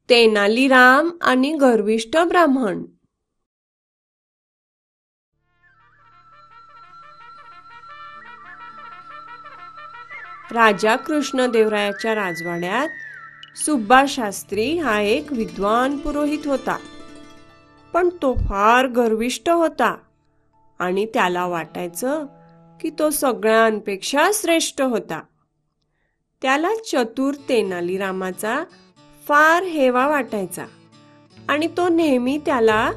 तेनालीराम आणि गर्विष्ठ ब्राह्मण. राजा कृष्णदेवरायाच्या राजवाड्यात सुब्बा शास्त्री हा एक विद्वान पुरोहित होता. पण तो फार गर्विष्ठ होता आणि त्याला वाटायचं की तो सगळ्यांपेक्षा श्रेष्ठ होता. त्याला चतुर तेनालीरामाचा फार हेवा वाटायचा आणि तो नेहमी त्याला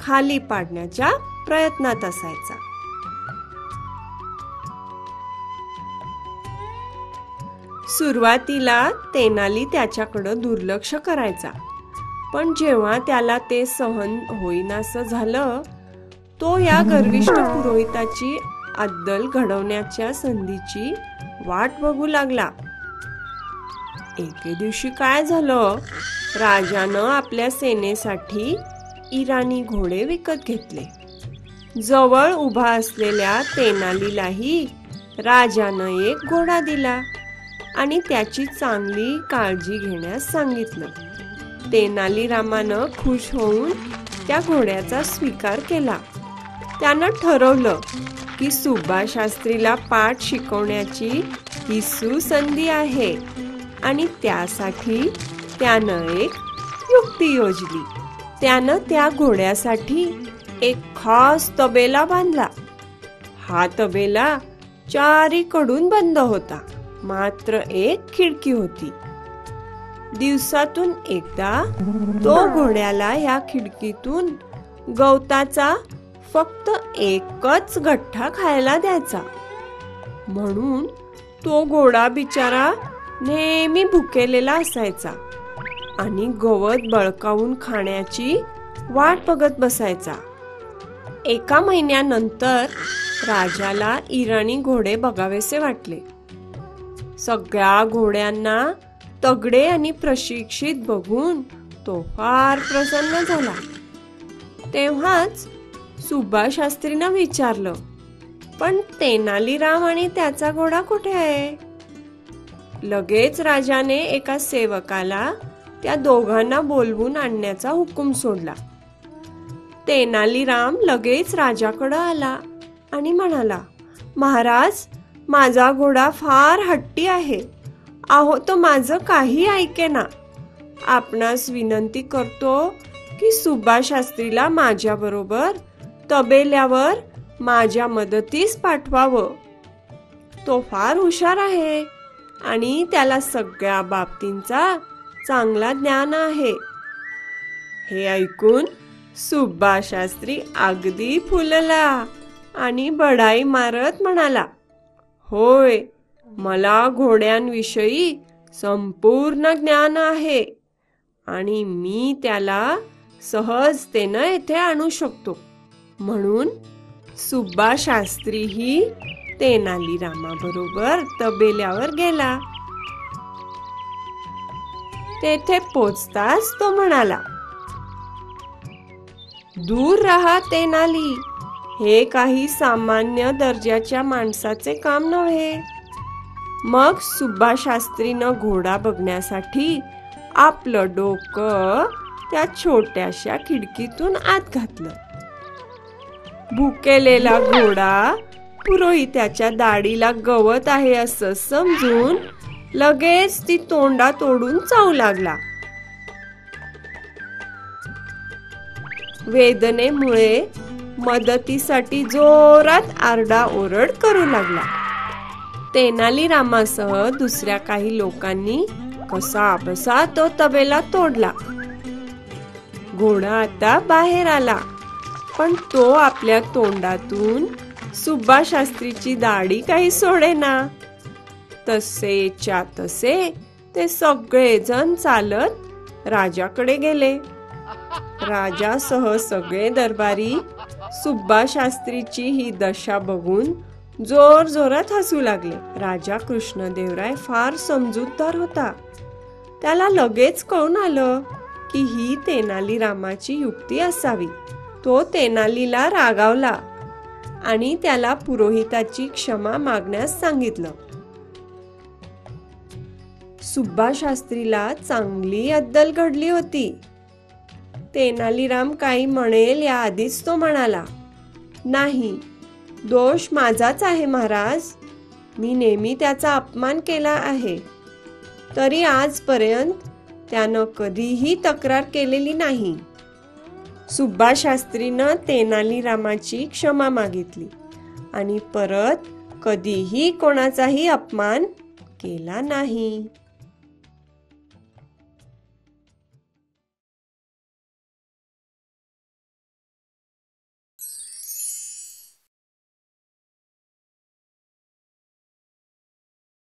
खाली पाडण्याच्या प्रयत्नात असायचा. सुरुवातीला तेनाली त्याच्याकडे दुर्लक्ष करायचा, पण जेव्हा त्याला ते सहन होईनासं झालं, तो या गर्विष्ठ पुरोहिताची अद्दल घडवण्याच्या संधीची वाट बघू लागला. एके दिवशी काय झालं, राजानं आपल्या सेनेसाठी इराणी घोडे विकत घेतले. जवळ उभा असलेल्या तेनालीलाही राजानं एक घोडा दिला आणि त्याची चांगली काळजी घेण्यास सांगितलं. तेनालीरामानं खुश होऊन त्या घोड्याचा स्वीकार केला. त्यानं ठरवलं की सुब्बा शास्त्रीला पाठ शिकवण्याची ही सुसंधी आहे आणि त्यासाठी त्यानं एक युक्ती योजली. त्यानं त्या घोड्यासाठी एक खास तबेला बांधला. हा तबेला चारीकडून बंद होता, मात्र एक खिडकी होती. दिवसातून एकदा तो घोड्याला या खिडकीतून गवताचा फक्त एकच गठ्ठा खायला द्यायचा. म्हणून तो घोडा बिचारा नेहमी भुकेलेला असायचा आणि गवत बळकावून खाण्याची वाट बघत बसायचा. एका महिन्यानंतर राजाला इराणी घोडे बघावेसे वाटले. सगळ्या घोड्यांना तगडे आणि प्रशिक्षित बघून तो फार प्रसन्न झाला. तेव्हाच सुब्बा शास्त्रीनं विचारलं, पण तेनालीराम आणि त्याचा घोडा कुठे आहे? लगेच राजाने एका सेवकाला त्या दोघांना बोलवून आणण्याचा हुकूम सोडला. तेनालीराम लगेच राजाकडे आला आणि म्हणाला, महाराज, माझा घोडा फार हट्टी आहे. अहो, तो माझं काही ऐकेना. आपणास विनंती करतो की सुब्बा शास्त्रीला माझ्या बरोबर तबेल्यावर माझ्या मदतीस पाठवावं. तो फार हुशार आहे आणि त्याला सगळ्या बाबतींचा चांगला ज्ञान आहे. हे ऐकून सुब्बा शास्त्री अगदी फुलला आणि बढाई मारत म्हणाला, होय, मला घोड्यांविषयी संपूर्ण ज्ञान आहे आणि मी त्याला सहजतेनं येथे आणू शकतो. म्हणून सुब्बा शास्त्रीही तेनालीरामाबरोबर तबेल्यावर गेला. तेथे पोचताच तो म्हणाला, दूर रहा तेनाली, हे काही सामान्य दर्जाच्या माणसाचे काम नव्हे. मग सुब्बा शास्त्रीनं घोडा बघण्यासाठी आपलं डोकं त्या छोट्याशा खिडकीतून आत घातलं. भुकेलेला घोडा पुरोहिताच्या दाढीला गवत आहे असं समजून लगेच ती तोंडात ओढून चावू लागला. वेदनेमुळे मदतीसाठी जोरात आरडाओरड करू लागला. तेनालीरामासह दुसऱ्या काही लोकांनी कसाबसा तो तबेला तोडला. घोडा आता बाहेर आला, पण तो आपल्या तोंडातून सुब्बा शास्त्रीची दाढी काही सोडेना. तसेच्या तसे ते सगळेजण चालत राजाकडे गेले. राजासह सगळे दरबारी सुब्बा शास्त्रीची ही दशा बघून जोर जोरात हसू लागले. राजा कृष्णदेवराय फार समजूतदार होता. त्याला लगेच कळून आलं की ही तेनालीरामाची युक्ती असावी. तो तेनालीला रागावला आणि त्याला पुरोहिताची क्षमा मागण्यास सांगितलं. सुब्बा शास्त्रीला चांगली अद्दल घडली होती. तेनालीराम काही म्हणेल या आधीच तो म्हणाला, नाही, दोष माझाच आहे महाराज. मी नेहमी त्याचा अपमान केला आहे. तरी आजपर्यंत त्यानं कधीही तक्रार केलेली नाही. सुब्बा शास्त्रीनं तेनालीरामाची क्षमा मागितली आणि परत कधीही कोणाचाही अपमान केला नाही.